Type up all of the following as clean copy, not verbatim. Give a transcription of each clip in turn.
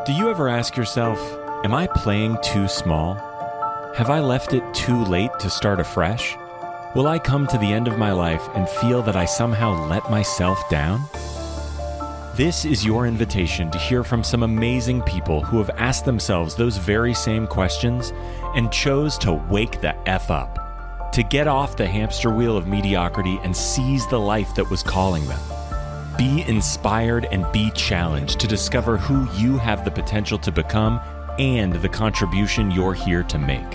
Do you ever ask yourself, am I playing too small? Have I left it too late to start afresh? Will I come to the end of my life and feel that I somehow let myself down? This is your invitation to hear from some amazing people who have asked themselves those very same questions and chose to wake the F up, to get off the hamster wheel of mediocrity and seize the life that was calling them. Be inspired and be challenged to discover who you have the potential to become and the contribution you're here to make.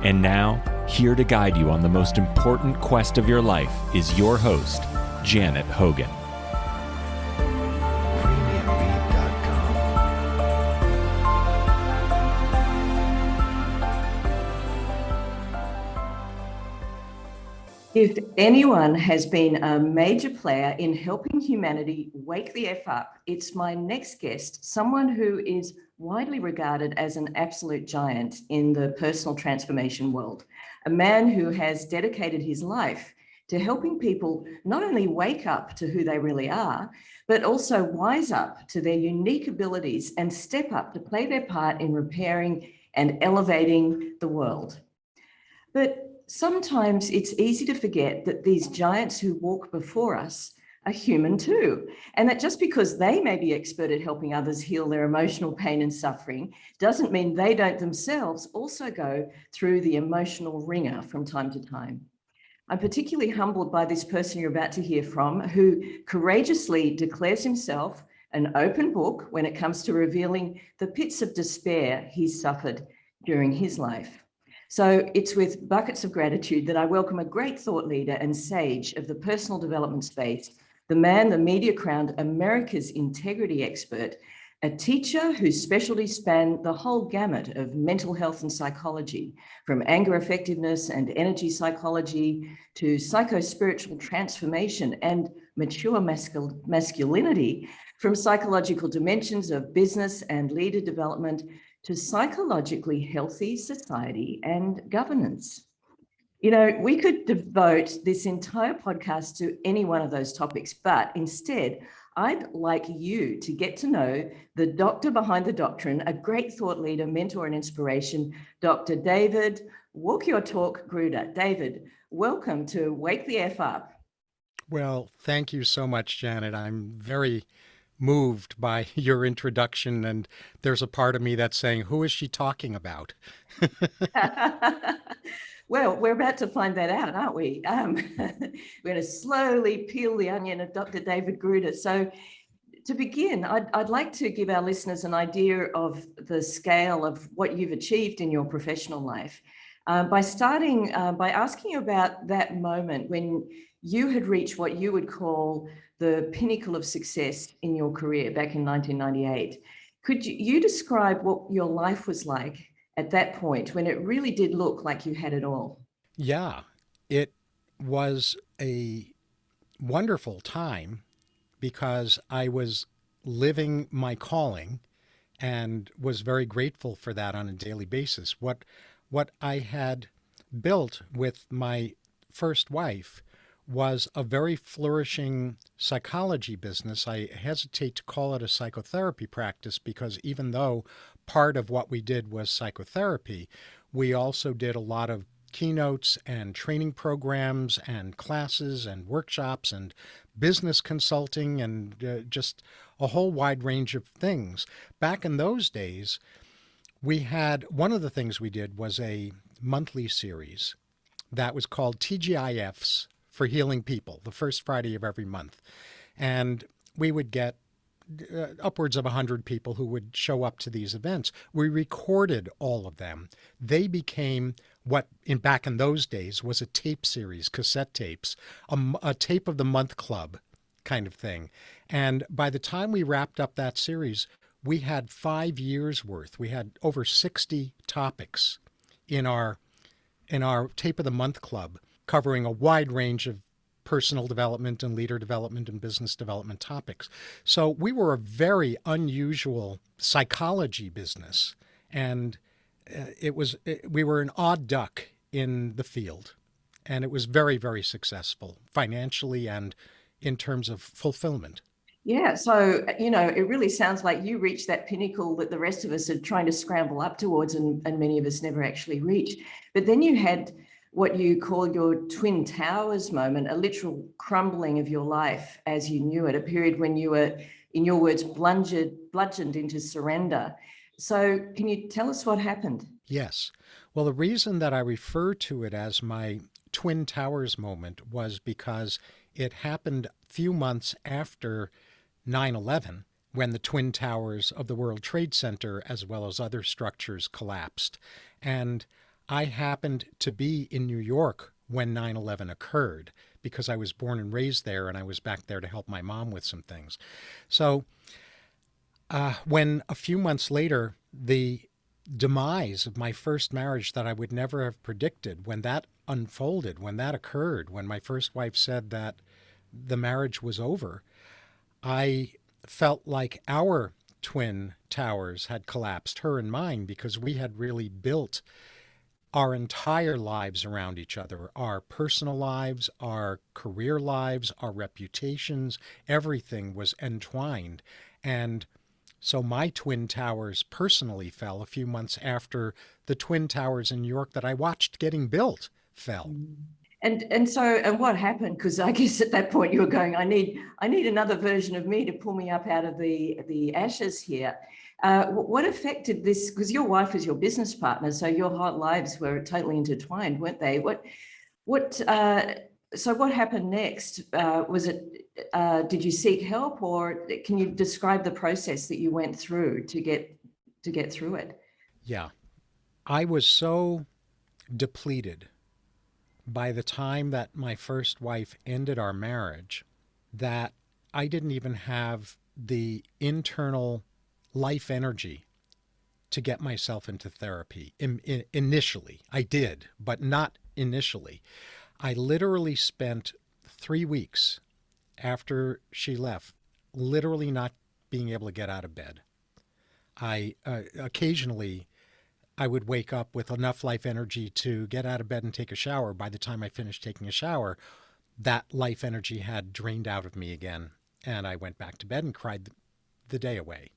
And now, here to guide you on the most important quest of your life is your host, Janet Hogan. If anyone has been a major player in helping humanity wake the F up, it's my next guest, someone who is widely regarded as an absolute giant in the personal transformation world, a man who has dedicated his life to helping people not only wake up to who they really are, but also wise up to their unique abilities and step up to play their part in repairing and elevating the world. But sometimes it's easy to forget that these giants who walk before us are human too, and that just because they may be expert at helping others heal their emotional pain and suffering doesn't mean they don't themselves also go through the emotional wringer from time to time. I'm particularly humbled by this person you're about to hear from, who courageously declares himself an open book when it comes to revealing the pits of despair he's suffered during his life. So it's with buckets of gratitude that I welcome a great thought leader and sage of the personal development space, the man the media crowned America's integrity expert, a teacher whose specialties span the whole gamut of mental health and psychology, from anger effectiveness and energy psychology to psycho-spiritual transformation and mature masculinity, from psychological dimensions of business and leader development to psychologically healthy society and governance. You know, we could devote this entire podcast to any one of those topics, but instead, I'd like you to get to know the doctor behind the doctrine, a great thought leader, mentor, and inspiration, Dr. David Walk Your Talk Gruder. David, welcome to Wake the F Up. Well, thank you so much, Janet. I'm very moved by your introduction, and there's a part of me that's saying, who is she talking about? Well, we're about to find that out, aren't we? We're going to slowly peel the onion of Dr. David Gruder. So to begin, I'd like to give our listeners an idea of the scale of what you've achieved in your professional life by starting by asking you about that moment when you had reached what you would call the pinnacle of success in your career back in 1998. Could you describe what your life was like at that point when it really did look like you had it all? Yeah, it was a wonderful time because I was living my calling and was very grateful for that on a daily basis. What I had built with my first wife was a very flourishing psychology business. I hesitate to call it a psychotherapy practice because even though part of what we did was psychotherapy, we also did a lot of keynotes and training programs and classes and workshops and business consulting and just a whole wide range of things. Back in those days, we had, one of the things we did was a monthly series that was called TGIFs for Healing People, the first Friday of every month. And we would get upwards of 100 people who would show up to these events. We recorded all of them. They became what back in those days was a tape series, cassette tapes, a tape of the month club kind of thing. And by the time we wrapped up that series, we had 5 years worth. We had over 60 topics in our tape of the month club, covering a wide range of personal development and leader development and business development topics. So we were a very unusual psychology business, and we were an odd duck in the field, and it was very, very successful financially and in terms of fulfillment. Yeah, so, it really sounds like you reached that pinnacle that the rest of us are trying to scramble up towards, and many of us never actually reach. But then you had what you call your Twin Towers moment, a literal crumbling of your life as you knew it, a period when you were, in your words, bludgeoned into surrender. So can you tell us what happened? Yes. Well, the reason that I refer to it as my Twin Towers moment was because it happened a few months after 9/11, when the Twin Towers of the World Trade Center, as well as other structures, collapsed. And I happened to be in New York when 9/11 occurred because I was born and raised there, and I was back there to help my mom with some things. So when a few months later, the demise of my first marriage that I would never have predicted, when that unfolded, when that occurred, when my first wife said that the marriage was over, I felt like our twin towers had collapsed, her and mine, because we had really built our entire lives around each other, our personal lives, our career lives, our reputations, everything was entwined. And so my twin towers personally fell a few months after the twin towers in New York that I watched getting built fell. And what happened? Because I guess at that point you were going, I need another version of me to pull me up out of the ashes here. What affected this? Because your wife is your business partner, so your hot lives were totally intertwined, weren't they? So what happened next? Did you seek help, or can you describe the process that you went through to get through it? Yeah. I was so depleted by the time that my first wife ended our marriage that I didn't even have the internal life energy to get myself into therapy. Initially, I did, but not initially. I literally spent 3 weeks after she left, literally not being able to get out of bed. I occasionally I would wake up with enough life energy to get out of bed and take a shower. By the time I finished taking a shower, that life energy had drained out of me again, and I went back to bed and cried the day away.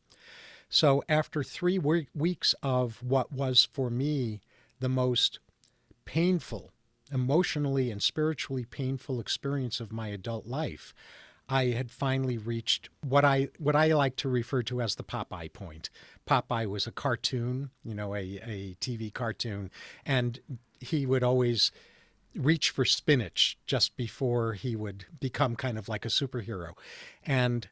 So after 3 weeks of what was for me the most painful, emotionally and spiritually painful experience of my adult life, I had finally reached what I like to refer to as the Popeye Point. Popeye was a cartoon, a TV cartoon, and he would always reach for spinach just before he would become kind of like a superhero. And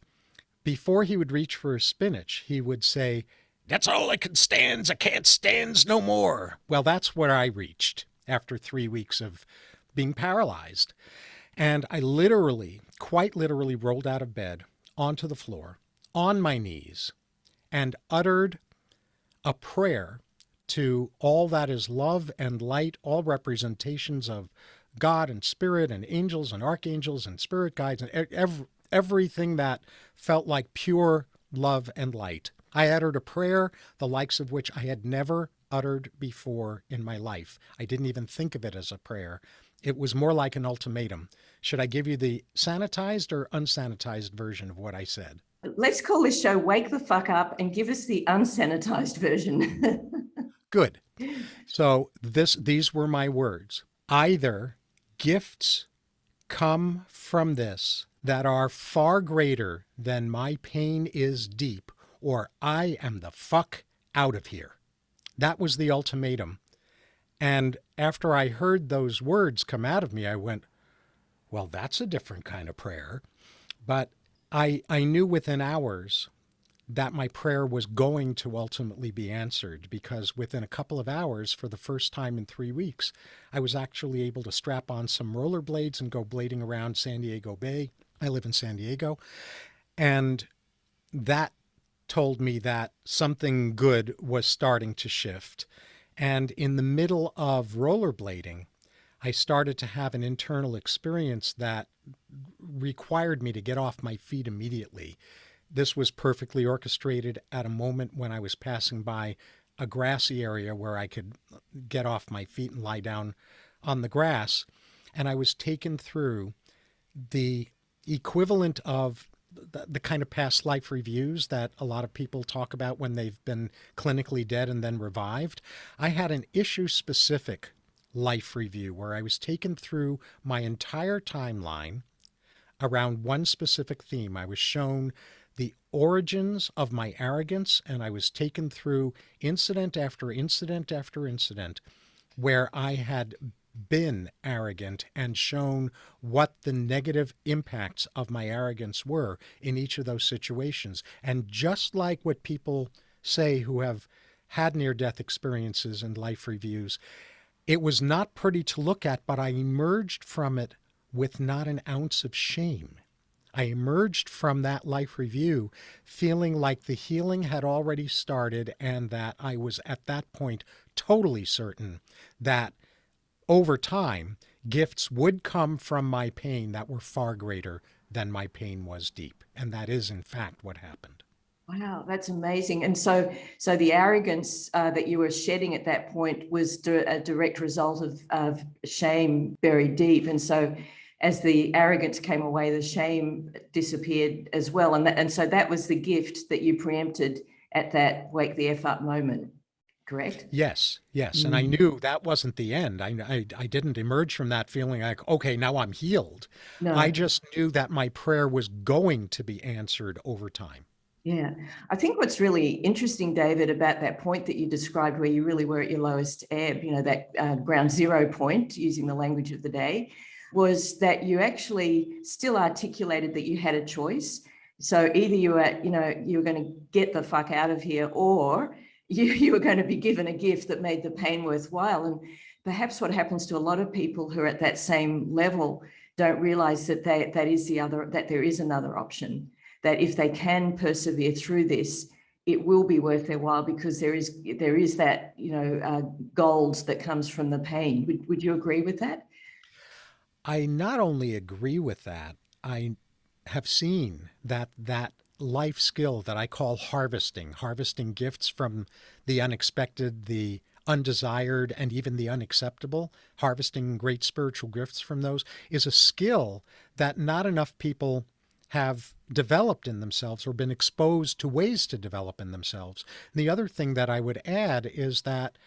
before he would reach for spinach, he would say, "That's all I can stands. I can't stands no more." Well, that's where I reached after 3 weeks of being paralyzed. And I quite literally rolled out of bed onto the floor, on my knees, and uttered a prayer to all that is love and light, all representations of God and spirit and angels and archangels and spirit guides and everything that felt like pure love and light. I uttered a prayer the likes of which I had never uttered before in my life. I didn't even think of it as a prayer. It was more like an ultimatum. Should I give you the sanitized or unsanitized version of what I said? Let's call this show Wake the Fuck Up and give us the unsanitized version. Good. So these were my words. Either gifts come from this that are far greater than my pain is deep, or I am the fuck out of here. That was the ultimatum. And after I heard those words come out of me, I went, well, that's a different kind of prayer. But I knew within hours that my prayer was going to ultimately be answered, because within a couple of hours, for the first time in 3 weeks, I was actually able to strap on some rollerblades and go blading around San Diego Bay. I live in San Diego. And that told me that something good was starting to shift. And in the middle of rollerblading, I started to have an internal experience that required me to get off my feet immediately. This was perfectly orchestrated at a moment when I was passing by a grassy area where I could get off my feet and lie down on the grass. And I was taken through the equivalent of the kind of past life reviews that a lot of people talk about when they've been clinically dead and then revived. I had an issue-specific life review where I was taken through my entire timeline around one specific theme. I was shown the origins of my arrogance, and I was taken through incident after incident after incident where I had been arrogant and shown what the negative impacts of my arrogance were in each of those situations. And just like what people say who have had near-death experiences and life reviews, it was not pretty to look at, but I emerged from it with not an ounce of shame. I emerged from that life review feeling like the healing had already started, and that I was at that point totally certain that over time, gifts would come from my pain that were far greater than my pain was deep. And that is, in fact, what happened. Wow, that's amazing. And so the arrogance that you were shedding at that point was a direct result of shame buried deep. And so as the arrogance came away, the shame disappeared as well. And so that was the gift that you preempted at that wake the F up moment. Correct? Yes. And I knew that wasn't the end. I didn't emerge from that feeling like, okay, now I'm healed. No. I just knew that my prayer was going to be answered over time. Yeah. I think what's really interesting, David, about that point that you described where you really were at your lowest ebb, that ground zero point, using the language of the day, was that you actually still articulated that you had a choice. So either you were going to get the fuck out of here, or you were going to be given a gift that made the pain worthwhile. And perhaps what happens to a lot of people who are at that same level don't realize that that there is another option, that if they can persevere through this, it will be worth their while, because there is that, gold that comes from the pain. Would you agree with that? I not only agree with that, I have seen that life skill that I call harvesting gifts from the unexpected, the undesired, and even the unacceptable, harvesting great spiritual gifts from those, is a skill that not enough people have developed in themselves or been exposed to ways to develop in themselves. And the other thing that I would add is that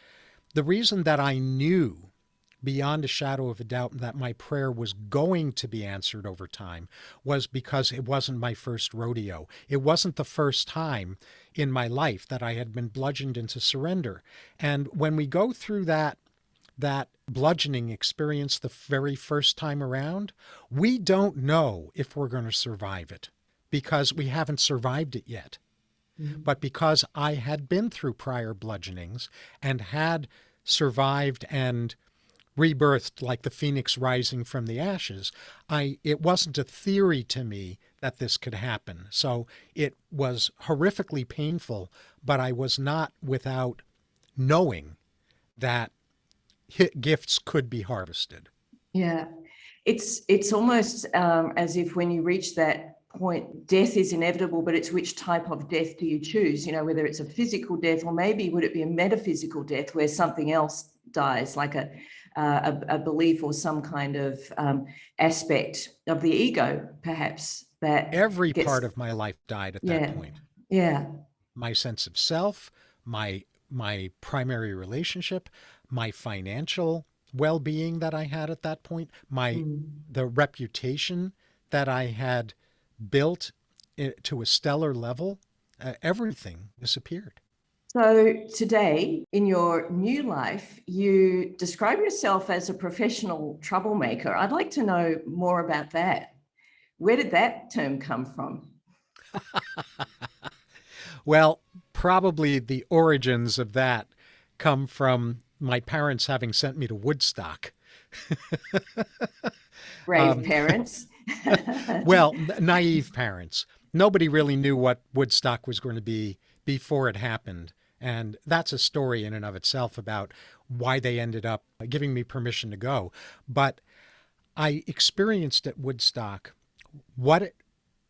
the reason that I knew beyond a shadow of a doubt that my prayer was going to be answered over time was because it wasn't my first rodeo. It wasn't the first time in my life that I had been bludgeoned into surrender. And when we go through that bludgeoning experience the very first time around, we don't know if we're going to survive it because we haven't survived it yet. Mm-hmm. But because I had been through prior bludgeonings and had survived and rebirthed like the phoenix rising from the ashes, it wasn't a theory to me that this could happen. So it was horrifically painful, but I was not without knowing that gifts could be harvested. Yeah, it's almost as if when you reach that point, death is inevitable, but it's which type of death do you choose? Whether it's a physical death, or maybe would it be a metaphysical death where something else dies, like a belief or some kind of aspect of the ego, perhaps. That every part of my life died at that point. Yeah. My sense of self, my primary relationship, my financial well-being that I had at that point, the reputation that I had built to a stellar level, everything disappeared. So today, in your new life, you describe yourself as a professional troublemaker. I'd like to know more about that. Where did that term come from? Well, probably the origins of that come from my parents having sent me to Woodstock. Brave parents. Well, naive parents. Nobody really knew what Woodstock was going to be before it happened. And that's a story in and of itself about why they ended up giving me permission to go. But I experienced at Woodstock what it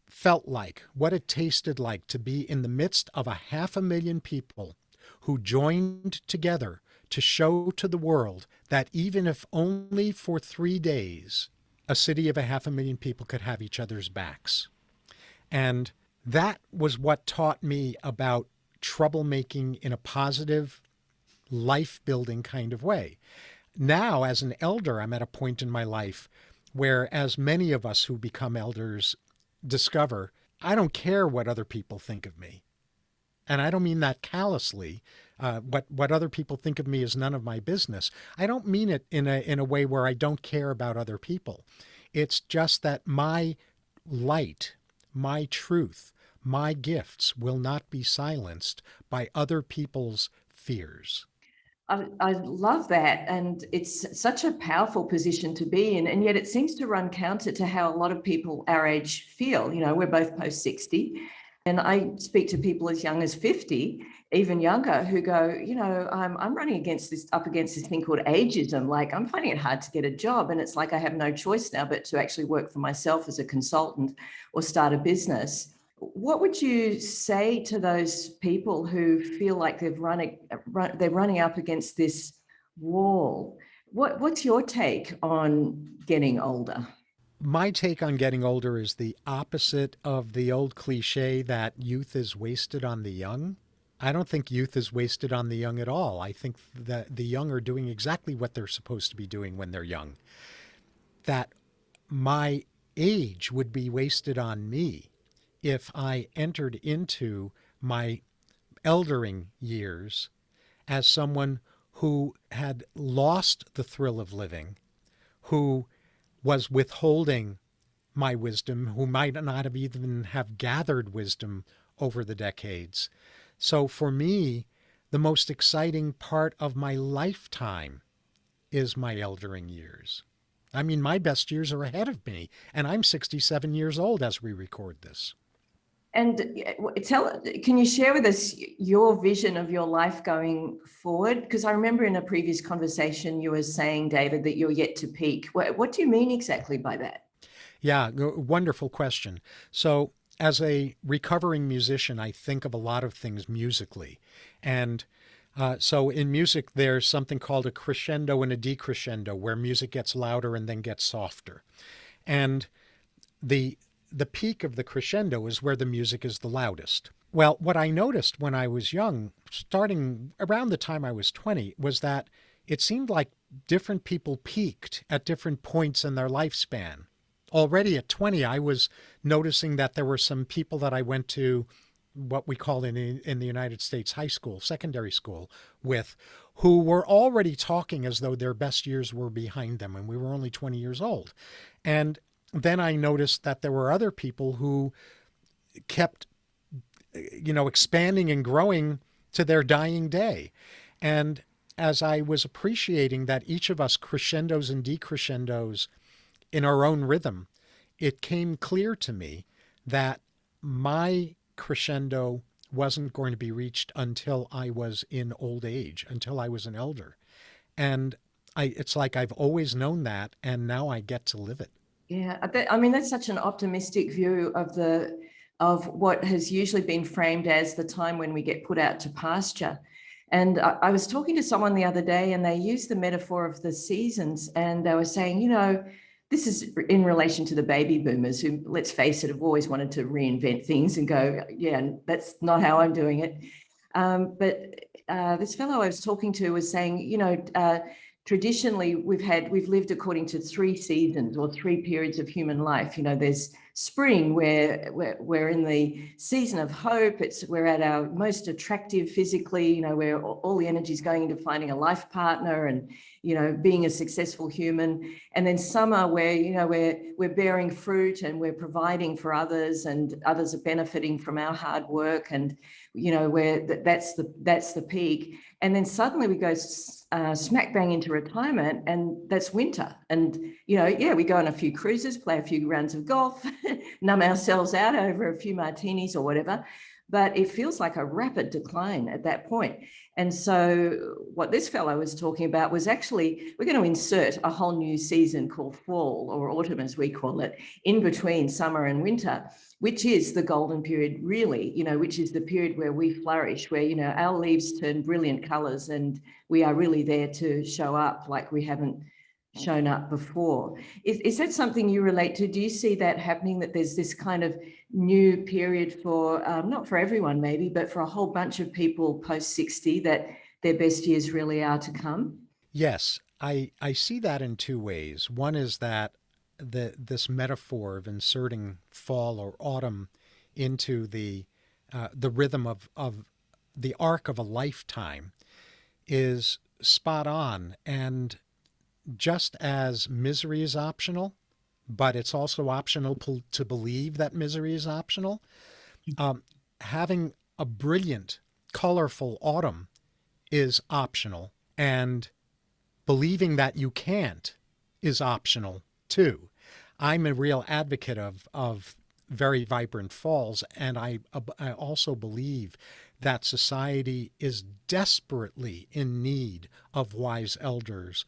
felt like, what it tasted like to be in the midst of 500,000 people who joined together to show to the world that even if only for 3 days, a city of 500,000 people could have each other's backs. And that was what taught me about troublemaking in a positive, life building kind of way. Now, as an elder, I'm at a point in my life where, as many of us who become elders discover, I don't care what other people think of me. And I don't mean that callously. What other people think of me is none of my business. I don't mean it in a way where I don't care about other people. It's just that my light, my truth, my gifts will not be silenced by other people's fears. I love that. And it's such a powerful position to be in. And yet it seems to run counter to how a lot of people our age feel. You know, we're both post 60. And I speak to people as young as 50, even younger, who go, you know, I'm running up against this thing called ageism. Like, I'm finding it hard to get a job. And it's like I have no choice now but to actually work for myself as a consultant or start a business. What would you say to those people who feel like they're running up against this wall? What's your take on getting older? My take on getting older is the opposite of the old cliche that youth is wasted on the young. I don't think youth is wasted on the young at all. I think that the young are doing exactly what they're supposed to be doing when they're young. That my age would be wasted on me if I entered into my eldering years as someone who had lost the thrill of living, who was withholding my wisdom, who might not have even have gathered wisdom over the decades. So for me, the most exciting part of my lifetime is my eldering years. I mean, my best years are ahead of me, and I'm 67 years old as we record this. And can you share with us your vision of your life going forward? Because I remember in a previous conversation, you were saying, David, that you're yet to peak. What do you mean exactly by that? Yeah, wonderful question. So as a recovering musician, I think of a lot of things musically. And so in music, there's something called a crescendo and a decrescendo, where music gets louder and then gets softer. And the peak of the crescendo is where the music is the loudest. Well, what I noticed when I was young, starting around the time I was 20, was that it seemed like different people peaked at different points in their lifespan. Already at 20, I was noticing that there were some people that I went to what we call in the United States high school, secondary school with, who were already talking as though their best years were behind them, and we were only 20 years old. And then I noticed that there were other people who kept, expanding and growing to their dying day. And as I was appreciating that each of us crescendos and decrescendos in our own rhythm, it came clear to me that my crescendo wasn't going to be reached until I was in old age, until I was an elder. And it's like I've always known that, and now I get to live it. Yeah, I mean, that's such an optimistic view of what has usually been framed as the time when we get put out to pasture. And I was talking to someone the other day, and they used the metaphor of the seasons, and they were saying, this is in relation to the baby boomers who, let's face it, have always wanted to reinvent things and go, yeah, that's not how I'm doing it. But this fellow I was talking to was saying, traditionally we've lived according to three seasons or three periods of human life. There's spring, where we're in the season of hope. We're at our most attractive physically, where all the energy is going into finding a life partner and being a successful human. And then summer, where we're bearing fruit and we're providing for others, and others are benefiting from our hard work, and where that's the peak. And then suddenly we go smack bang into retirement, and that's winter. And we go on a few cruises, play a few rounds of golf, numb ourselves out over a few martinis or whatever. But it feels like a rapid decline at that point. And so what this fellow was talking about was actually, we're going to insert a whole new season called fall, or autumn as we call it, in between summer and winter, which is the golden period, really, which is the period where we flourish, where, our leaves turn brilliant colors, and we are really there to show up like we haven't shown up before. Is that something you relate to? Do you see that happening, that there's this kind of new period for, not for everyone maybe, but for a whole bunch of people post 60, that their best years really are to come? Yes, I see that in two ways. One is that this metaphor of inserting fall or autumn into the rhythm of the arc of a lifetime is spot on. And just as misery is optional, but it's also optional to believe that misery is optional, having a brilliant, colorful autumn is optional, and believing that you can't is optional too. I'm a real advocate of very vibrant falls, and I also believe that society is desperately in need of wise elders,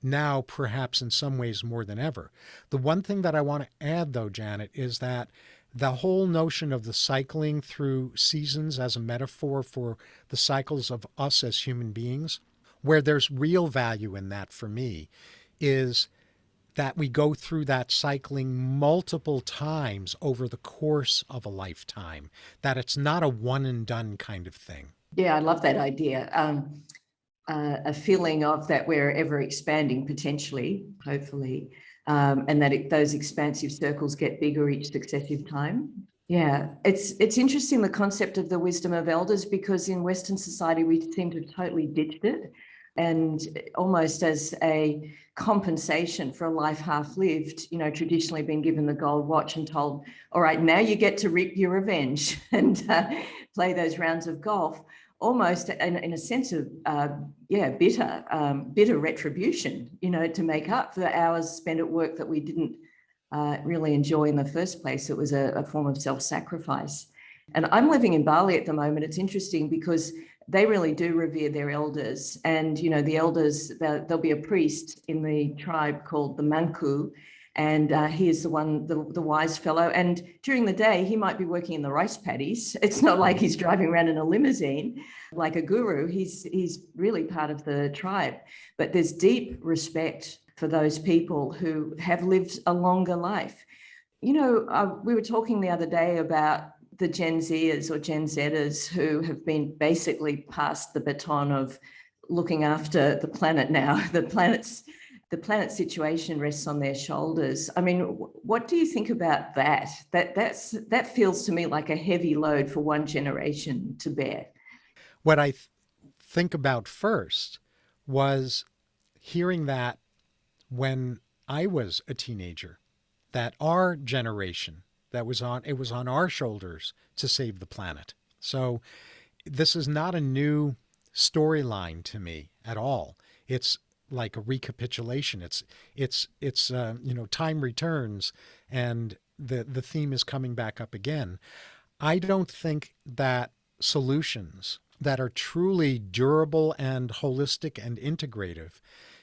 now perhaps in some ways more than ever. The one thing that I want to add, though, Janet, is that the whole notion of the cycling through seasons as a metaphor for the cycles of us as human beings, where there's real value in that for me, is that we go through that cycling multiple times over the course of a lifetime, that it's not a one and done kind of thing. Yeah, I love that idea. A feeling of that we're ever expanding potentially, hopefully, and that those expansive circles get bigger each successive time. Yeah, it's interesting, the concept of the wisdom of elders, because in Western society we seem to have totally ditched it, and almost as a compensation for a life half lived, traditionally been given the gold watch and told, all right, now you get to reap your revenge and play those rounds of golf, almost in a sense of, bitter retribution, to make up for the hours spent at work that we didn't really enjoy in the first place. It was a form of self-sacrifice. And I'm living in Bali at the moment. It's interesting because they really do revere their elders. And, the elders, there'll be a priest in the tribe called the Manku, and he is the wise fellow. And during the day, he might be working in the rice paddies. It's not like he's driving around in a limousine like a guru. He's really part of the tribe. But there's deep respect for those people who have lived a longer life. We were talking the other day about the Gen Zers or Gen Zers who have been basically passed the baton of looking after the planet now. The planet situation rests on their shoulders. I mean, what do you think about that? That feels to me like a heavy load for one generation to bear. What I think about first was hearing that when I was a teenager, that our generation, it was on our shoulders to save the planet. So this is not a new storyline to me at all. It's like a recapitulation. It's time returns, and the theme is coming back up again. I don't think that solutions that are truly durable and holistic and integrative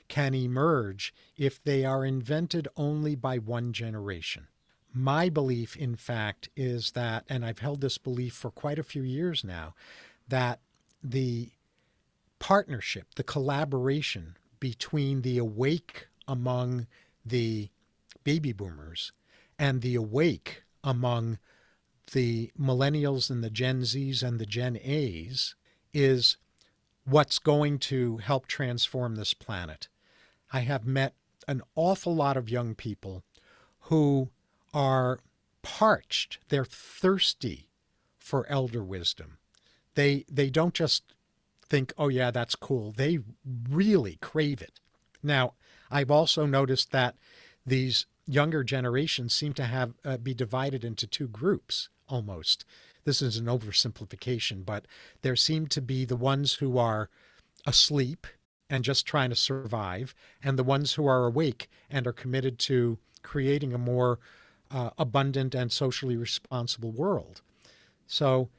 can emerge if they are invented only by one generation. My belief, in fact, is that, and I've held this belief for quite a few years now, that the partnership, the collaboration between the awake among the baby boomers and the awake among the millennials and the Gen Zs and the Gen As is what's going to help transform this planet. I have met an awful lot of young people who are parched. They're thirsty for elder wisdom. They don't just think, oh yeah, that's cool. They really crave it. Now, I've also noticed that these younger generations seem to have be divided into two groups almost. This is an oversimplification, but there seem to be the ones who are asleep and just trying to survive, and the ones who are awake and are committed to creating a more abundant and socially responsible world. So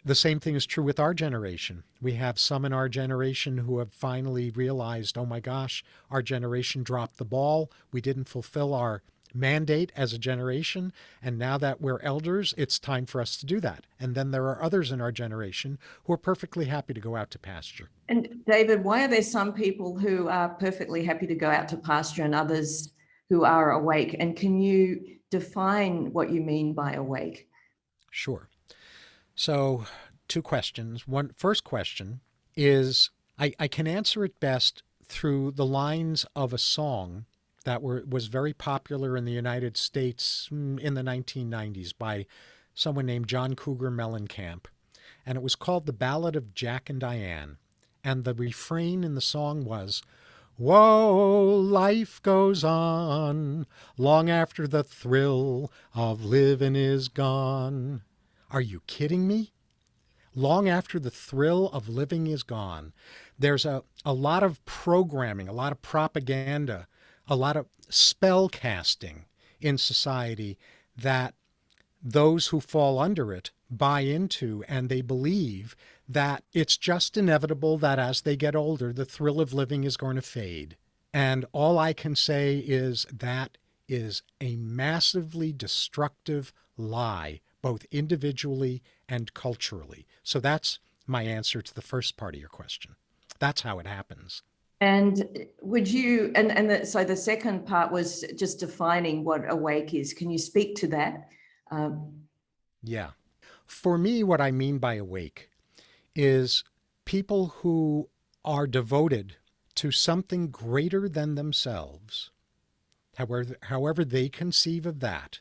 the same thing is true with our generation. We have some in our generation who have finally realized, oh my gosh, our generation dropped the ball. We didn't fulfill our mandate as a generation. And now that we're elders, it's time for us to do that. And then there are others in our generation who are perfectly happy to go out to pasture. And David, why are there some people who are perfectly happy to go out to pasture and others who are awake? And can you define what you mean by awake? Sure. So, two questions. First question is I can answer it best through the lines of a song that was very popular in the United States in the 1990s by someone named John Cougar Mellencamp. And it was called The Ballad of Jack and Diane. And the refrain in the song was, "Whoa, life goes on long after the thrill of living is gone." Are you kidding me? Long after the thrill of living is gone. There's a lot of programming, a lot of propaganda, a lot of spell casting in society that those who fall under it buy into, and they believe that it's just inevitable that as they get older, the thrill of living is going to fade. And all I can say is that is a massively destructive lie, both individually and culturally. So that's my answer to the first part of your question. That's how it happens. And would you, so the second part was just defining what awake is. Can you speak to that? Yeah. For me, what I mean by awake is people who are devoted to something greater than themselves, however they conceive of that,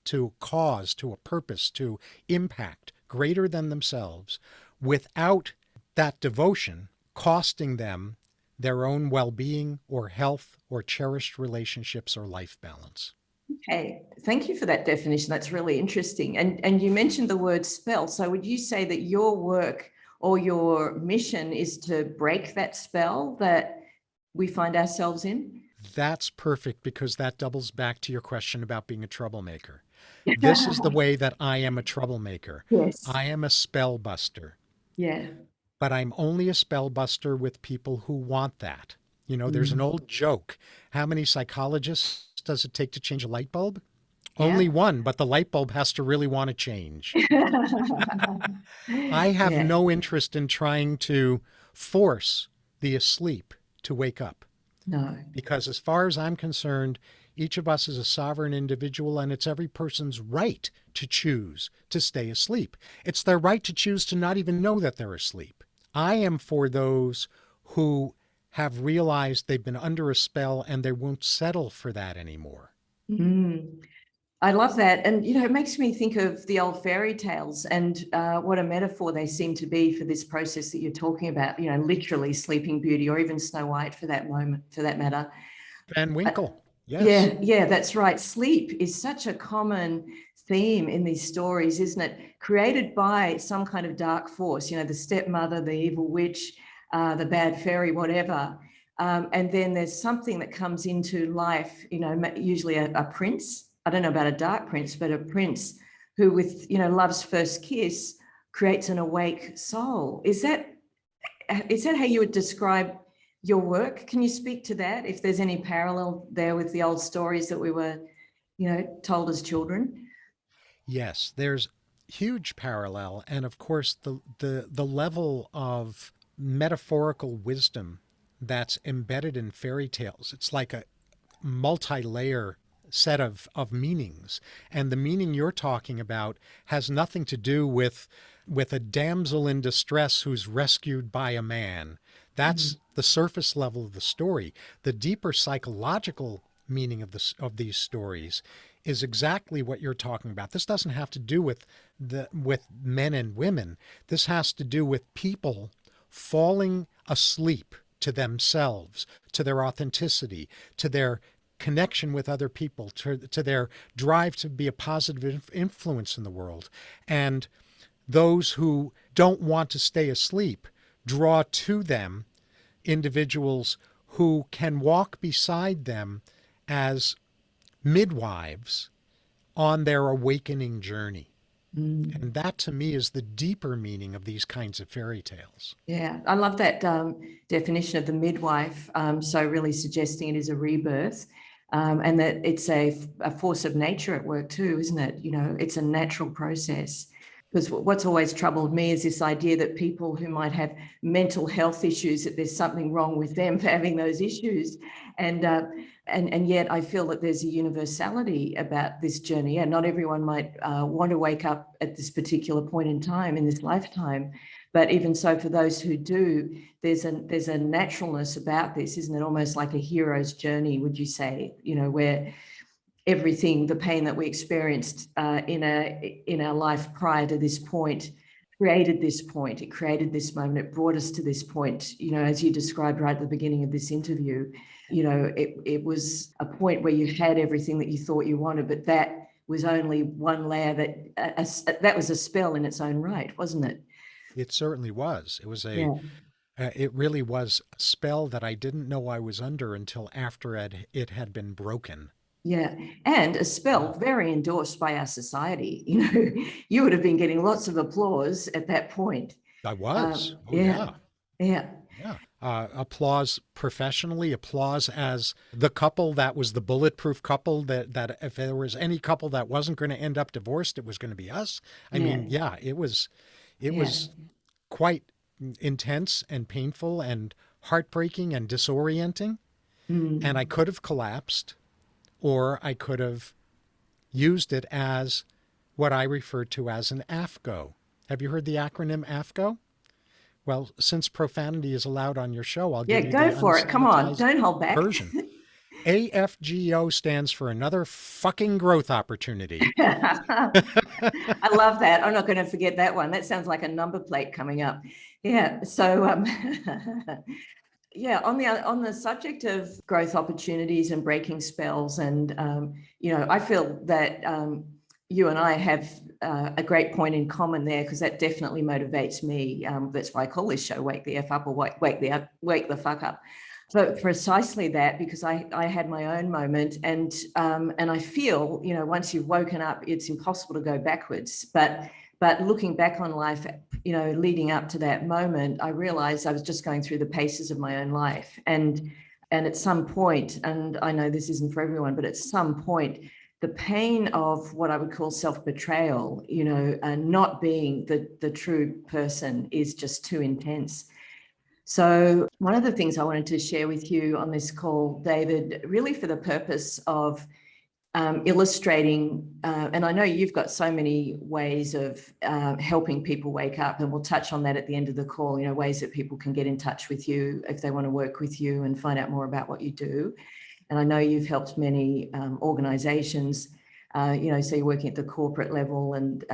to a cause, to a purpose, to impact greater than themselves, without that devotion costing them their own well-being or health or cherished relationships or life balance. Okay, thank you for that definition. That's really interesting. And you mentioned the word spell. So would you say that your work or your mission is to break that spell that we find ourselves in? That's perfect, because that doubles back to your question about being a troublemaker. This is the way that I am a troublemaker. Yes. I am a spell buster. Yeah. But I'm only a spell buster with people who want that. You know, there's an old joke. How many psychologists does it take to change a light bulb? Yeah. Only one, but the light bulb has to really want to change. I have Yeah. no interest in trying to force the asleep to wake up. No. Because as far as I'm concerned, each of us is a sovereign individual, and it's every person's right to choose to stay asleep. It's their right to choose to not even know that they're asleep. I am for those who have realized they've been under a spell and they won't settle for that anymore. I love that. And, you know, it makes me think of the old fairy tales and what a metaphor they seem to be for this process that you're talking about, you know, literally Sleeping Beauty, or even Snow White for that matter. Van Winkle. Yes. Yeah, that's right. Sleep is such a common theme in these stories, isn't it? Created by some kind of dark force, you know, the stepmother, the evil witch, the bad fairy, whatever. And then there's something that comes into life, you know, usually a prince. I don't know about a dark prince, but a prince who, with, you know, love's first kiss, creates an awake soul. Is that how you would describe your work? Can you speak to that, if there's any parallel there with the old stories that we were, you know, told as children? Yes, there's huge parallel. And of course, the level of metaphorical wisdom that's embedded in fairy tales, it's like a multi-layer set of meanings. And the meaning you're talking about has nothing to do with a damsel in distress who's rescued by a man. That's the surface level of the story. The deeper psychological meaning of these stories is exactly what you're talking about. This doesn't have to do with men and women. This has to do with people falling asleep to themselves, to their authenticity, to their connection with other people, to their drive to be a positive influence in the world. And those who don't want to stay asleep draw to them individuals who can walk beside them as midwives on their awakening journey. And that, to me, is the deeper meaning of these kinds of fairy tales. Yeah, I love that definition of the midwife. So really suggesting it is a rebirth, and that it's a force of nature at work too, isn't it? You know, it's a natural process. Because what's always troubled me is this idea that people who might have mental health issues, that there's something wrong with them for having those issues. And yet I feel that there's a universality about this journey. And not everyone might want to wake up at this particular point in time, in this lifetime. But even so, for those who do, there's a naturalness about this, isn't it? Almost like a hero's journey, would you say, where everything, the pain that we experienced in our life prior to this point created this point. It created this moment. It brought us to this point, as you described right at the beginning of this interview. It was a point where you had everything that you thought you wanted, but that was only one layer, that was a spell in its own right, wasn't it? It certainly was. It was it really was a spell that I didn't know I was under until after it had been broken. Yeah, and a spell very endorsed by our society. You would have been getting lots of applause at that point. I was. Yeah. Applause professionally, applause as the couple that was the bulletproof couple, that if there was any couple that wasn't going to end up divorced, it was going to be us. I mean, it was quite intense and painful and heartbreaking and disorienting. And I could have collapsed, or I could have used it as what I refer to as an AFGO. Have you heard the acronym AFGO? Well, since profanity is allowed on your show, I'll give you go for it. Come on, don't hold back. Version. AFGO stands for another fucking growth opportunity. I love that. I'm not going to forget that one. That sounds like a number plate coming up. Yeah. So, on the subject of growth opportunities and breaking spells, and I feel that you and I have a great point in common there, because that definitely motivates me. That's why I call this show "Wake the F Up" or "Wake the Fuck Up." So precisely that, because I had my own moment, and I feel once you've woken up, it's impossible to go backwards. But looking back on life, leading up to that moment, I realized I was just going through the paces of my own life. And at some point, and I know this isn't for everyone, but at some point, the pain of what I would call self-betrayal, and not being the true person is just too intense. So one of the things I wanted to share with you on this call, David, really for the purpose of illustrating, and I know you've got so many ways of helping people wake up, and we'll touch on that at the end of the call, ways that people can get in touch with you if they want to work with you and find out more about what you do. And I know you've helped many organizations, so you're working at the corporate level and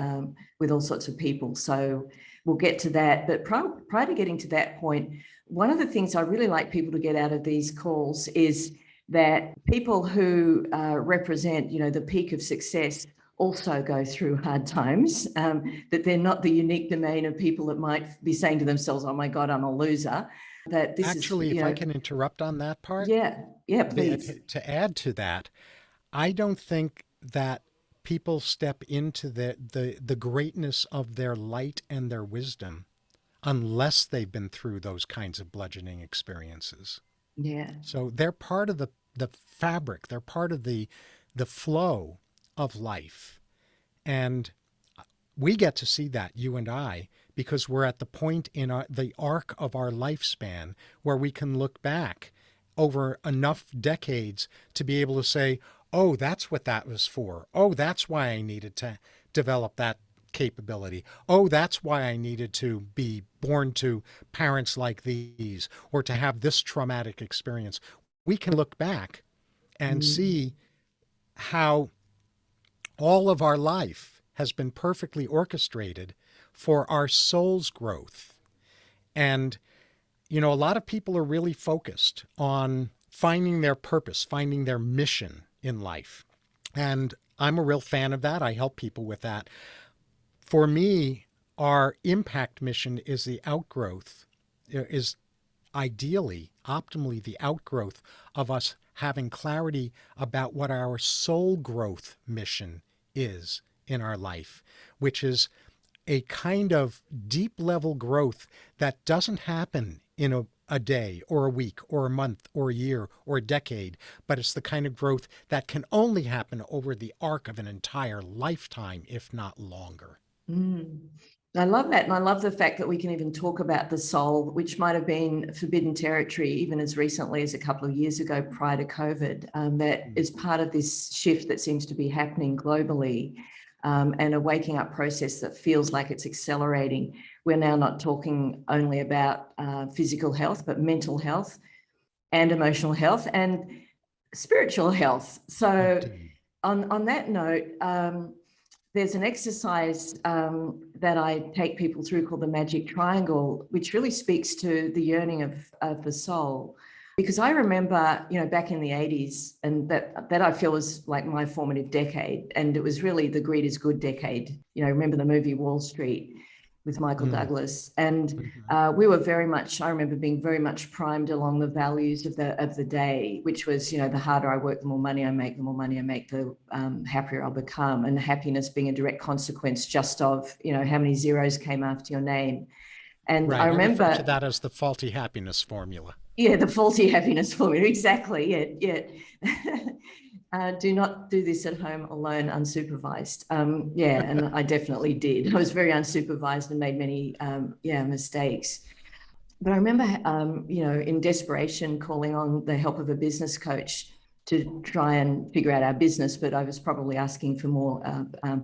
with all sorts of people. So we'll get to that. But prior to getting to that point, one of the things I really like people to get out of these calls is that people who represent, the peak of success also go through hard times, that they're not the unique domain of people that might be saying to themselves, oh my God, I'm a loser. That this Actually, is, if I can interrupt on that part. Yeah, please. To add to that, I don't think that people step into the greatness of their light and their wisdom unless they've been through those kinds of bludgeoning experiences. Yeah. So they're part of the fabric. They're part of the flow of life. And we get to see that, you and I, because we're at the point in the arc of our lifespan where we can look back over enough decades to be able to say, oh, that's what that was for. Oh, that's why I needed to develop that capability. Oh, that's why I needed to be born to parents like these, or to have this traumatic experience. We can look back and see how all of our life has been perfectly orchestrated for our soul's growth. And, a lot of people are really focused on finding their purpose, finding their mission in life. And I'm a real fan of that. I help people with that. For me, our impact mission is the outgrowth, is ideally, optimally the outgrowth of us having clarity about what our soul growth mission is in our life, which is a kind of deep level growth that doesn't happen in a day or a week or a month or a year or a decade, but it's the kind of growth that can only happen over the arc of an entire lifetime, if not longer. Mm. I love that. And I love the fact that we can even talk about the soul, which might have been forbidden territory even as recently as a couple of years ago prior to COVID. That is part of this shift that seems to be happening globally, and a waking up process that feels like it's accelerating. We're now not talking only about physical health, but mental health and emotional health and spiritual health. So on that note, there's an exercise that I take people through called the magic triangle, which really speaks to the yearning of the soul. Because I remember, back in the 80s, and that I feel was like my formative decade. And it was really the greed is good decade. Remember the movie Wall Street with Michael Douglas. And we were very much, I remember being very much primed along the values of the day, which was, the harder I work, the more money I make, the happier I'll become. And happiness being a direct consequence just of, how many zeros came after your name. And right. I remember I refer to that as the faulty happiness formula. Yeah, the faulty happiness formula. Exactly. Yeah. Do not do this at home alone, unsupervised. And I definitely did. I was very unsupervised and made many, mistakes. But I remember, in desperation, calling on the help of a business coach to try and figure out our business. But I was probably asking for more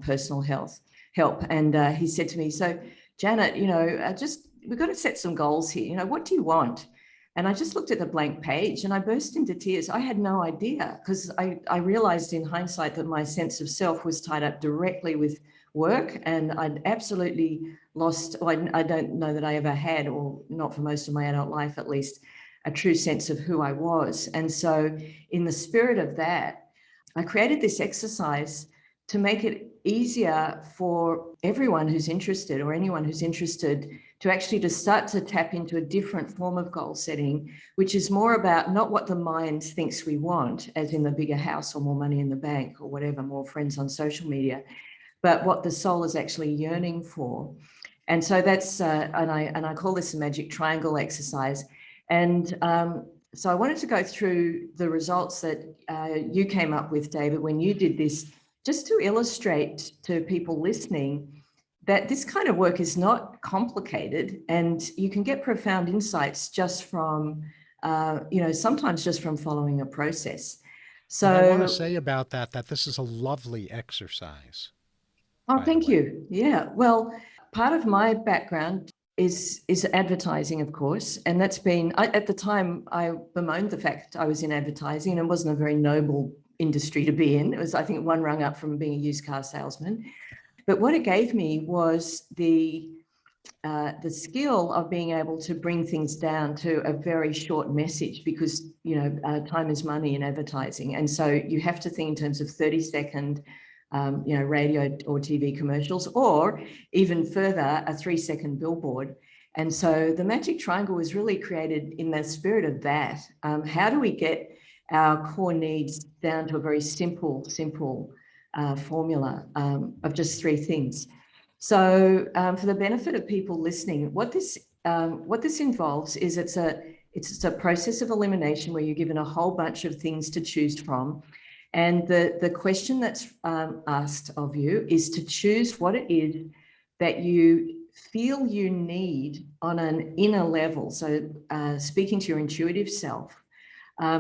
personal help. And he said to me, "So, Janet, we've got to set some goals here. What do you want?" And I just looked at the blank page and I burst into tears. I had no idea, because I realized in hindsight that my sense of self was tied up directly with work, and I'd absolutely lost, I don't know that I ever had, or not for most of my adult life at least, a true sense of who I was. And so in the spirit of that, I created this exercise to make it easier for everyone who's interested, or anyone who's interested, to actually just start to tap into a different form of goal setting, which is more about not what the mind thinks we want, as in the bigger house or more money in the bank or whatever, more friends on social media, but what the soul is actually yearning for. And so that's, and I call this a magic triangle exercise. And so I wanted to go through the results that you came up with, David, when you did this, just to illustrate to people listening that this kind of work is not complicated, and you can get profound insights just from, sometimes just from following a process. So and I want to say about that this is a lovely exercise. Oh, thank you. Yeah. Well, part of my background is advertising, of course, and that's been, at the time I bemoaned the fact I was in advertising, and it wasn't a very noble industry to be in. It was, I think, one rung up from being a used car salesman. But what it gave me was the skill of being able to bring things down to a very short message, because time is money in advertising, and so you have to think in terms of 30-second radio or TV commercials, or even further, a 3-second billboard. And so the magic triangle was really created in the spirit of that. How do we get our core needs down to a very simple formula of just 3 things? So for the benefit of people listening, what this involves is it's a process of elimination where you're given a whole bunch of things to choose from. And the question that's asked of you is to choose what it is that you feel you need on an inner level. So speaking to your intuitive self.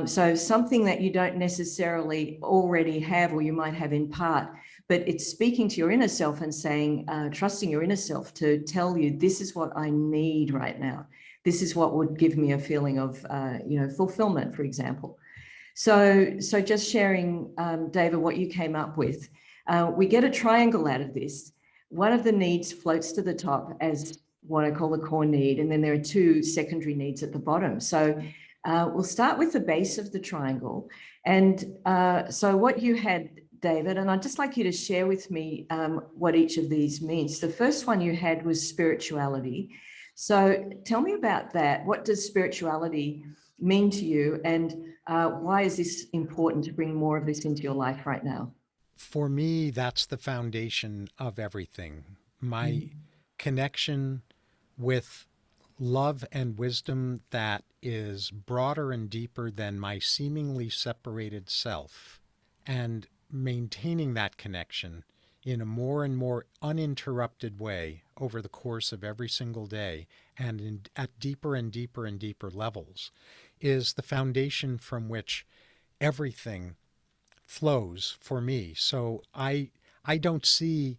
So something that you don't necessarily already have, or you might have in part, but it's speaking to your inner self and saying, trusting your inner self to tell you, this is what I need right now. This is what would give me a feeling of, fulfillment, for example. So just sharing, David, what you came up with. We get a triangle out of this. One of the needs floats to the top as what I call the core need, and then there are 2 secondary needs at the bottom. So we'll start with the base of the triangle. And so what you had, David, and I'd just like you to share with me what each of these means. The first one you had was spirituality. So tell me about that. What does spirituality mean to you, and why is this important to bring more of this into your life right now? For me, that's the foundation of everything. My connection with love and wisdom that is broader and deeper than my seemingly separated self, and maintaining that connection in a more and more uninterrupted way over the course of every single day and at deeper and deeper and deeper levels is the foundation from which everything flows for me. So I don't see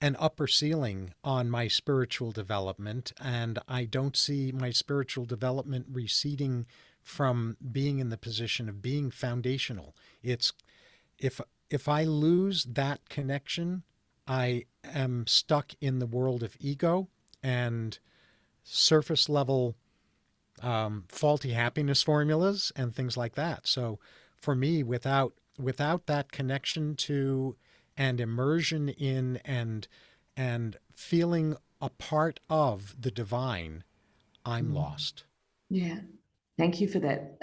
an upper ceiling on my spiritual development, and I don't see my spiritual development receding from being in the position of being foundational. It's if I lose that connection, I am stuck in the world of ego and surface level faulty happiness formulas and things like that. So for me, without that connection to and immersion in and feeling a part of the divine, I'm lost. Yeah. Thank you for that.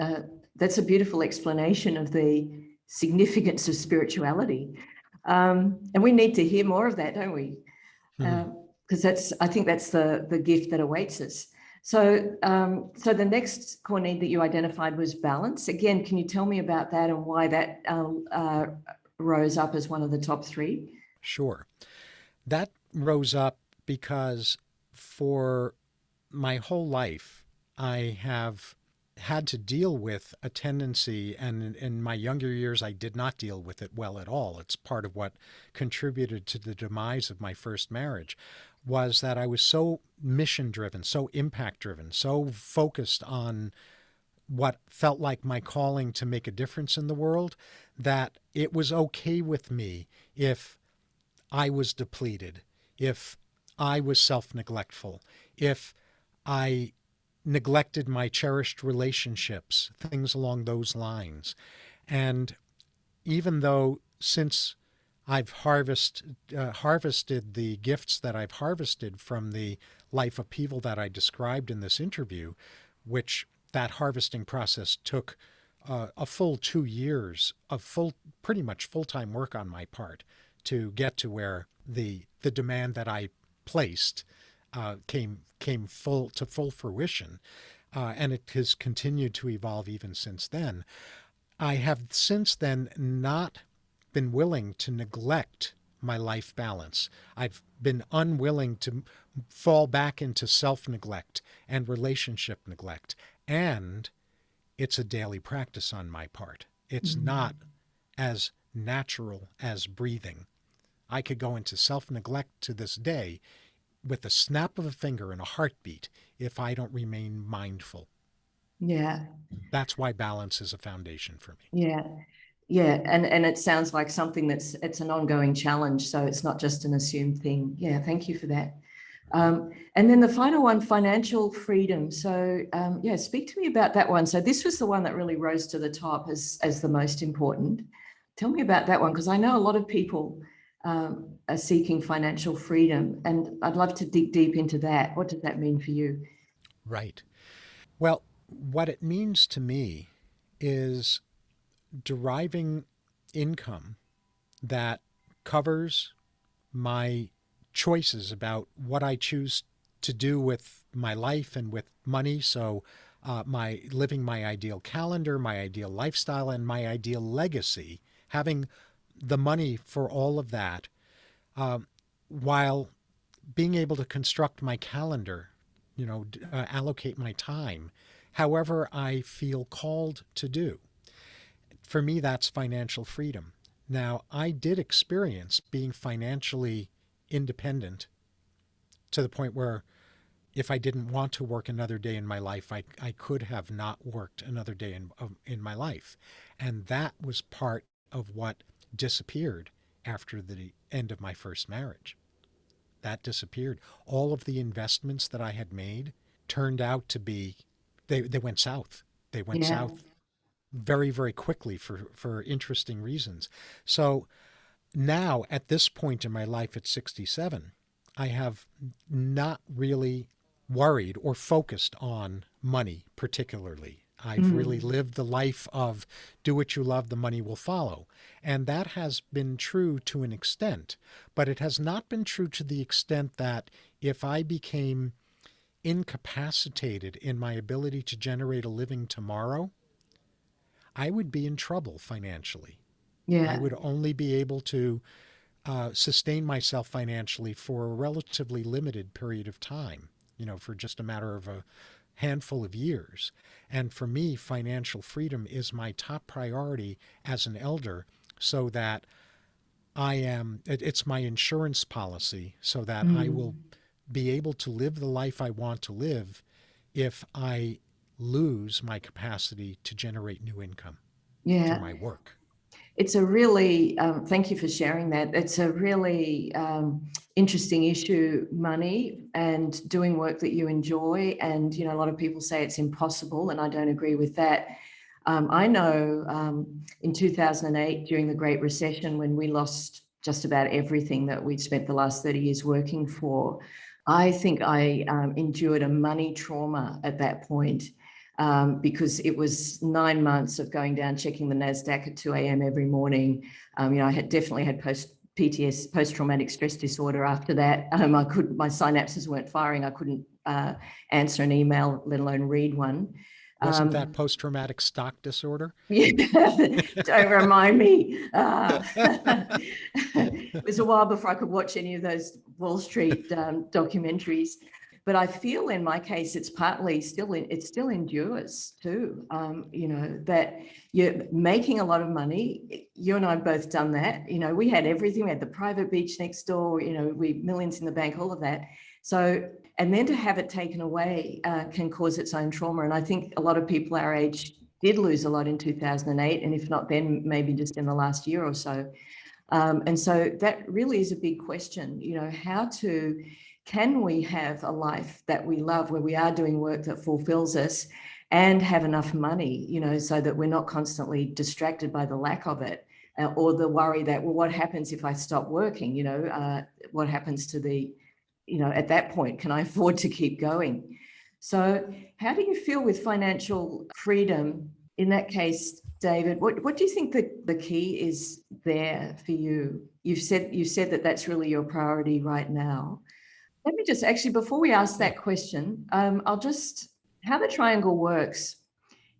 That's a beautiful explanation of the significance of spirituality. And we need to hear more of that, don't we? Because I think that's the gift that awaits us. So, so the next core need that you identified was balance. Again, can you tell me about that and why that rose up as one of the top three? Sure. That rose up because for my whole life, I have had to deal with a tendency, and in my younger years, I did not deal with it well at all. It's part of what contributed to the demise of my first marriage, was that I was so mission driven, so impact driven, so focused on what felt like my calling to make a difference in the world, that it was okay with me if I was depleted, if I was self-neglectful, if I neglected my cherished relationships, things along those lines. And even though since I've harvested the gifts that I've harvested from the life upheaval that I described in this interview, which that harvesting process took a full 2 years of pretty much full-time work on my part to get to where the demand that I placed came full fruition, and it has continued to evolve even since then. I have since then not been willing to neglect my life balance. I've been unwilling to fall back into self-neglect and relationship neglect, and it's a daily practice on my part. It's not as natural as breathing. I could go into self-neglect to this day with the snap of a finger and a heartbeat if I don't remain mindful. Yeah. That's why balance is a foundation for me. Yeah. Yeah. And it sounds like something it's an ongoing challenge. So it's not just an assumed thing. Yeah. Thank you for that. And then the final one, financial freedom. So yeah, speak to me about that one. So this was the one that really rose to the top as the most important. Tell me about that one, because I know a lot of people are seeking financial freedom, and I'd love to dig deep into that. What does that mean for you? Right. Well, what it means to me is deriving income that covers my choices about what I choose to do with my life and with money. So my living my ideal calendar, my ideal lifestyle, and my ideal legacy, having the money for all of that, while being able to construct my calendar, allocate my time however I feel called to do. For me, that's financial freedom. Now, I did experience being financially independent to the point where if I didn't want to work another day in my life, I could have not worked another day in my life. And that was part of what disappeared after the end of my first marriage. That disappeared. All of the investments that I had made turned out to be, they went south. They went south very, very quickly for interesting reasons. So now at this point in my life at 67, I have not really worried or focused on money particularly. I've really lived the life of do what you love, the money will follow. And that has been true to an extent, but it has not been true to the extent that if I became incapacitated in my ability to generate a living tomorrow, I would be in trouble financially. I Yeah. would only be able to sustain myself financially for a relatively limited period of time, for just a matter of a handful of years. And for me, financial freedom is my top priority as an elder, so that it's my insurance policy, so that I will be able to live the life I want to live if I lose my capacity to generate new income through my work. It's a really, thank you for sharing that. It's a really interesting issue, money and doing work that you enjoy. And, a lot of people say it's impossible, and I don't agree with that. I know in 2008, during the Great Recession, when we lost just about everything that we'd spent the last 30 years working for, I think I endured a money trauma at that point. Because it was 9 months of going down, checking the NASDAQ at 2 a.m. every morning. I had definitely had PTS, post-traumatic stress disorder after that. My synapses weren't firing. I couldn't answer an email, let alone read one. Wasn't that post-traumatic stock disorder? Yeah, don't remind me. It was a while before I could watch any of those Wall Street documentaries. But I feel in my case, it's partly it still endures too. That you're making a lot of money. You and I have both done that. We had everything. We had the private beach next door, we millions in the bank, all of that. So, and then to have it taken away can cause its own trauma. And I think a lot of people our age did lose a lot in 2008. And if not then, maybe just in the last year or so. And so that really is a big question, can we have a life that we love, where we are doing work that fulfills us, and have enough money, so that we're not constantly distracted by the lack of it, or the worry that, well, what happens if I stop working? What happens to at that point, can I afford to keep going? So how do you feel with financial freedom in that case, David? What do you think the key is there for you? You said that that's really your priority right now. Let me just actually, before we ask that question, how the triangle works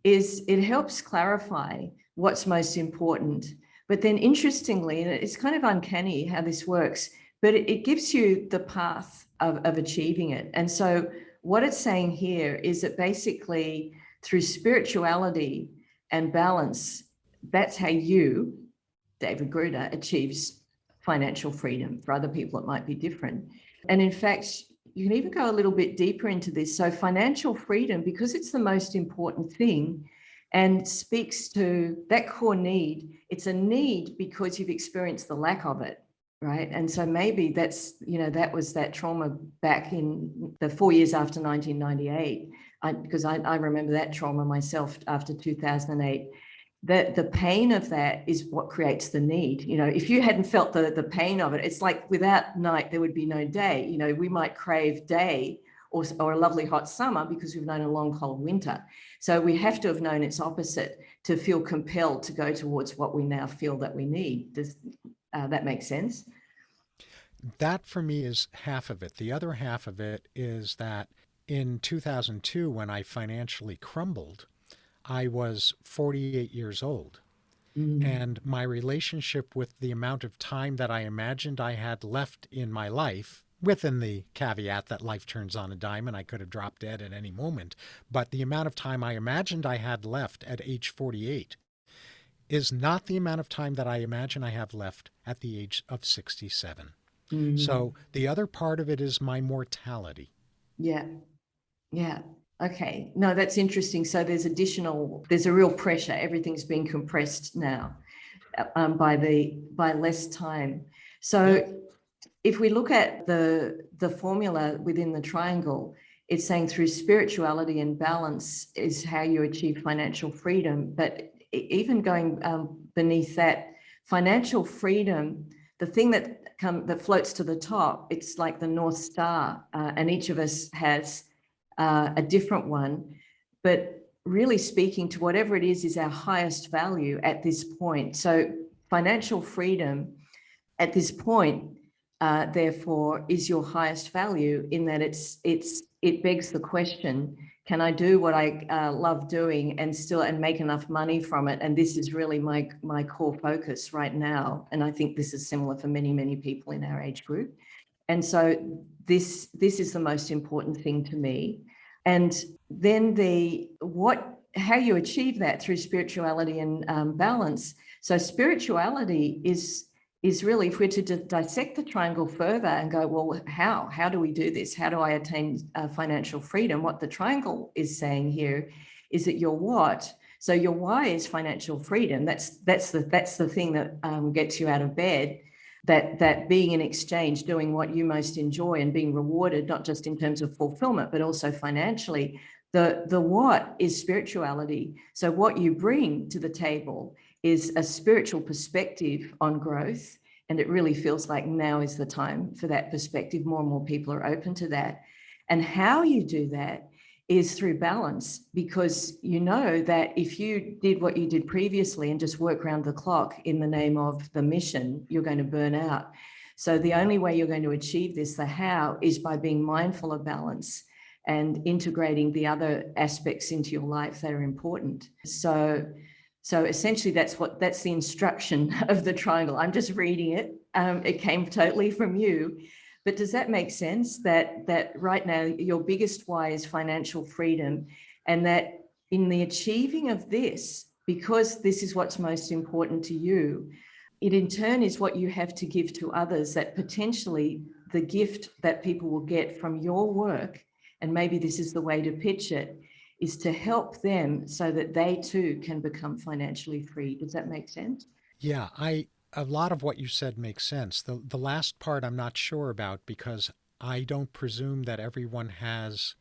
is it helps clarify what's most important. But then interestingly, and it's kind of uncanny how this works, but it gives you the path of achieving it. And so what it's saying here is that basically through spirituality and balance, that's how you, David Gruder, achieves financial freedom. For other people, it might be different. And in fact, you can even go a little bit deeper into this. So financial freedom, because it's the most important thing and speaks to that core need, it's a need because you've experienced the lack of it, right? And so maybe that's, that was that trauma back in the 4 years after 1998, because I remember that trauma myself after 2008. The pain of that is what creates the need. If you hadn't felt the pain of it, it's like without night, there would be no day. We might crave day or a lovely hot summer because we've known a long, cold winter. So we have to have known its opposite to feel compelled to go towards what we now feel that we need. Does that make sense? That for me is half of it. The other half of it is that in 2002, when I financially crumbled, I was 48 years old, and my relationship with the amount of time that I imagined I had left in my life, within the caveat that life turns on a dime and I could have dropped dead at any moment, but the amount of time I imagined I had left at age 48 is not the amount of time that I imagine I have left at the age of 67. So the other part of it is my mortality. Yeah. Okay. No, that's interesting. So there's a real pressure. Everything's being compressed now by less time. So if we look at the formula within the triangle, it's saying through spirituality and balance is how you achieve financial freedom. But even going beneath that, financial freedom, the thing that floats to the top, it's like the North Star, and each of us has a different one, but really speaking to whatever it is our highest value at this point. So financial freedom at this point, therefore, is your highest value, in that it's it begs the question, can I do what I love doing and make enough money from it? And this is really my core focus right now. And I think this is similar for many, many people in our age group. And so this is the most important thing to me. And then how you achieve that through spirituality and balance. So spirituality is really, if we're to dissect the triangle further and go, well, how do we do this? How do I attain financial freedom? What the triangle is saying here is that your what. So your why is financial freedom. That's the thing that gets you out of bed. That being in exchange, doing what you most enjoy and being rewarded, not just in terms of fulfillment, but also financially. The what is spirituality. So what you bring to the table is a spiritual perspective on growth. And it really feels like now is the time for that perspective. More and more people are open to that. And how you do that is through balance, because you know that if you did what you did previously and just work around the clock in the name of the mission, you're going to burn out. So the only way you're going to achieve this, the how, is by being mindful of balance and integrating the other aspects into your life that are important. So essentially that's the instruction of the triangle. I'm just reading it. It came totally from you. But does that make sense, that right now your biggest why is financial freedom, and that in the achieving of this, because this is what's most important to you, it in turn is what you have to give to others, that potentially the gift that people will get from your work, and maybe this is the way to pitch it, is to help them so that they too can become financially free. Does that make sense? Yeah, a lot of what you said makes sense. The last part I'm not sure about, because I don't presume that everyone has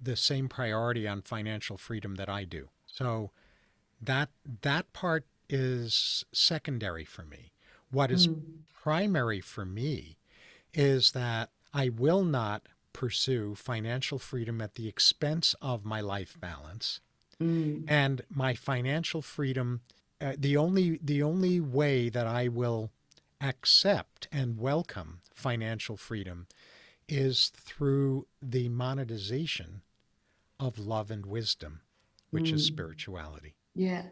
the same priority on financial freedom that I do. So that part is secondary for me. What is primary for me is that I will not pursue financial freedom at the expense of my life balance. And my financial freedom, the only way that I will accept and welcome financial freedom is through the monetization of love and wisdom, which is spirituality. Yeah.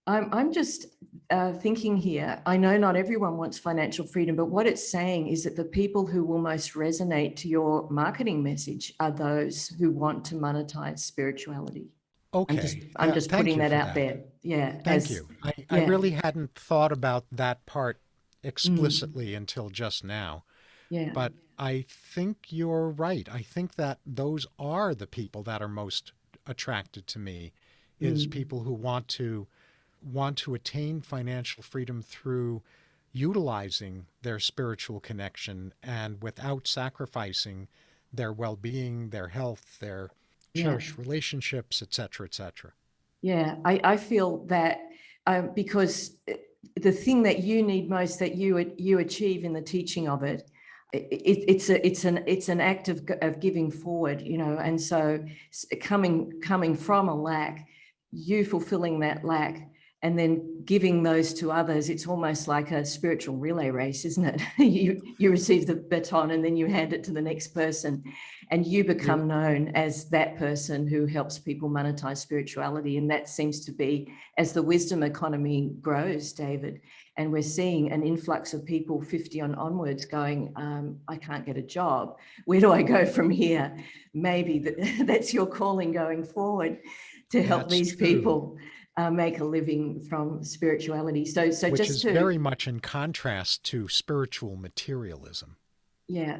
I'm just thinking here, I know not everyone wants financial freedom, but what it's saying is that the people who will most resonate to your marketing message are those who want to monetize spirituality. Okay. I'm just Thank putting you that for out that. there. Yeah. Thank you. I really hadn't thought about that part explicitly until just now. Yeah. But I think you're right. I think that those are the people that are most attracted to me, is people who want to attain financial freedom through utilizing their spiritual connection and without sacrificing their well-being, their health, their cherished relationships, et cetera, et cetera. Yeah, I feel that because the thing that you need most, that you achieve in the teaching of it, it's an act of giving forward, and so coming from a lack, you fulfilling that lack and then giving those to others, it's almost like a spiritual relay race, isn't it? you receive the baton and then you hand it to the next person, and you become known as that person who helps people monetize spirituality. And that seems to be, as the wisdom economy grows, David, and we're seeing an influx of people 50 onwards going, I can't get a job. Where do I go from here? Maybe that's your calling going forward, to help these people make a living from spirituality. So which just is to very much in contrast to spiritual materialism. Yeah.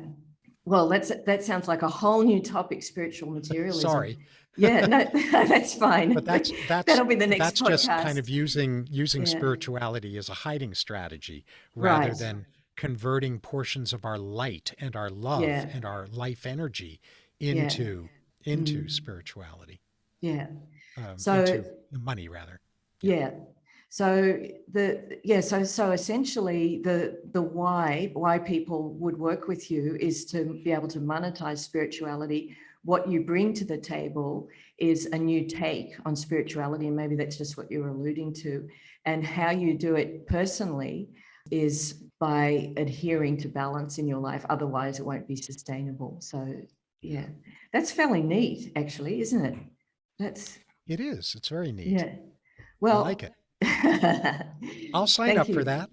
Well, that sounds like a whole new topic, spiritual materialism. Sorry. Yeah, no, that's fine. But that'll be the next podcast. Just kind of using spirituality as a hiding strategy rather than converting portions of our light and our love and our life energy into spirituality. Yeah. Into money, rather. Yeah. So so essentially the why people would work with you is to be able to monetize spirituality. What you bring to the table is a new take on spirituality, and maybe that's just what you're alluding to. And how you do it personally is by adhering to balance in your life. Otherwise, it won't be sustainable. So Yeah. That's fairly neat, actually, isn't it? It is. It's very neat. Yeah. Well, I like it. I'll sign thank up for you. that.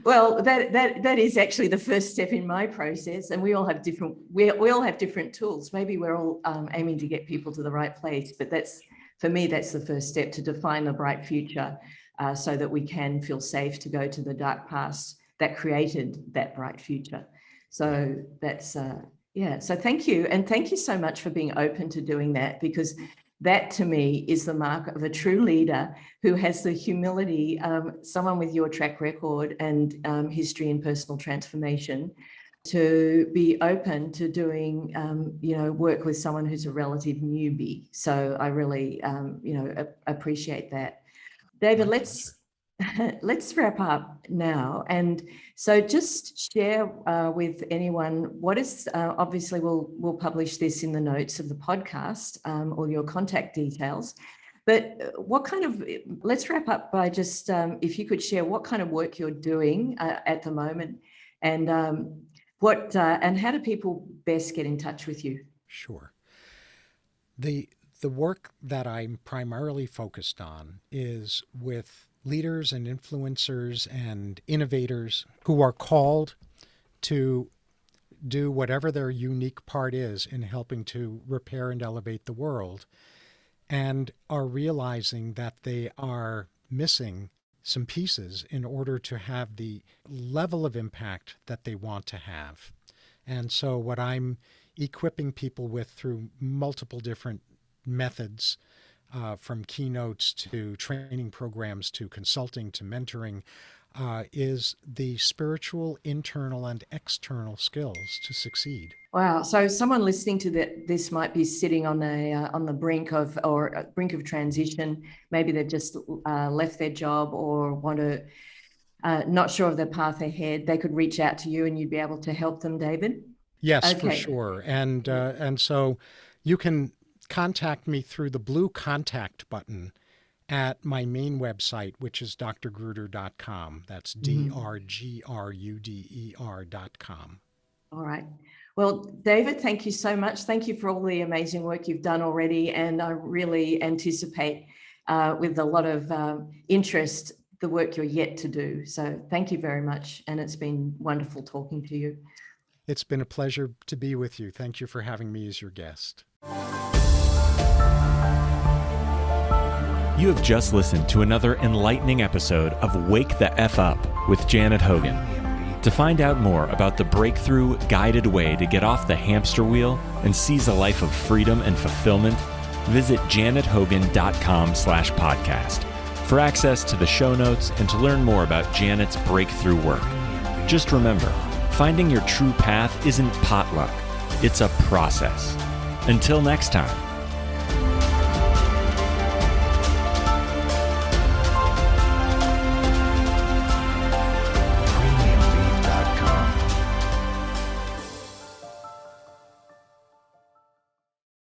Well, that is actually the first step in my process, and we all have different tools. Maybe we're all aiming to get people to the right place, but for me, that's the first step, to define the bright future, so that we can feel safe to go to the dark past that created that bright future. So that's So thank you, and thank you so much for being open to doing that, because that to me is the mark of a true leader who has the humility, someone with your track record and history in personal transformation, to be open to doing, work with someone who's a relative newbie. So I really, appreciate that. David, let's wrap up now. And so just share with anyone what is, obviously we'll publish this in the notes of the podcast, all your contact details, but let's wrap up by just, if you could share what kind of work you're doing at the moment, and and how do people best get in touch with you? Sure. The work that I'm primarily focused on is with leaders and influencers and innovators who are called to do whatever their unique part is in helping to repair and elevate the world, and are realizing that they are missing some pieces in order to have the level of impact that they want to have. And so what I'm equipping people with through multiple different methods, from keynotes to training programs to consulting to mentoring, is the spiritual internal and external skills to succeed. Wow! So someone listening to this might be sitting on the brink of transition. Maybe they've just left their job or want to, not sure of their path ahead. They could reach out to you, and you'd be able to help them, David. Yes, okay. For sure. And so you can contact me through the blue contact button at my main website, which is drgruder.com. That's DRGRUDER.com. All right. Well, David, thank you so much. Thank you for all the amazing work you've done already. And I really anticipate with a lot of interest the work you're yet to do. So thank you very much. And it's been wonderful talking to you. It's been a pleasure to be with you. Thank you for having me as your guest. You have just listened to another enlightening episode of Wake the F Up with Janet Hogan. To find out more about the breakthrough, guided way to get off the hamster wheel and seize a life of freedom and fulfillment, visit janethogan.com/podcast for access to the show notes and to learn more about Janet's breakthrough work. Just remember, finding your true path isn't potluck, it's a process. Until next time.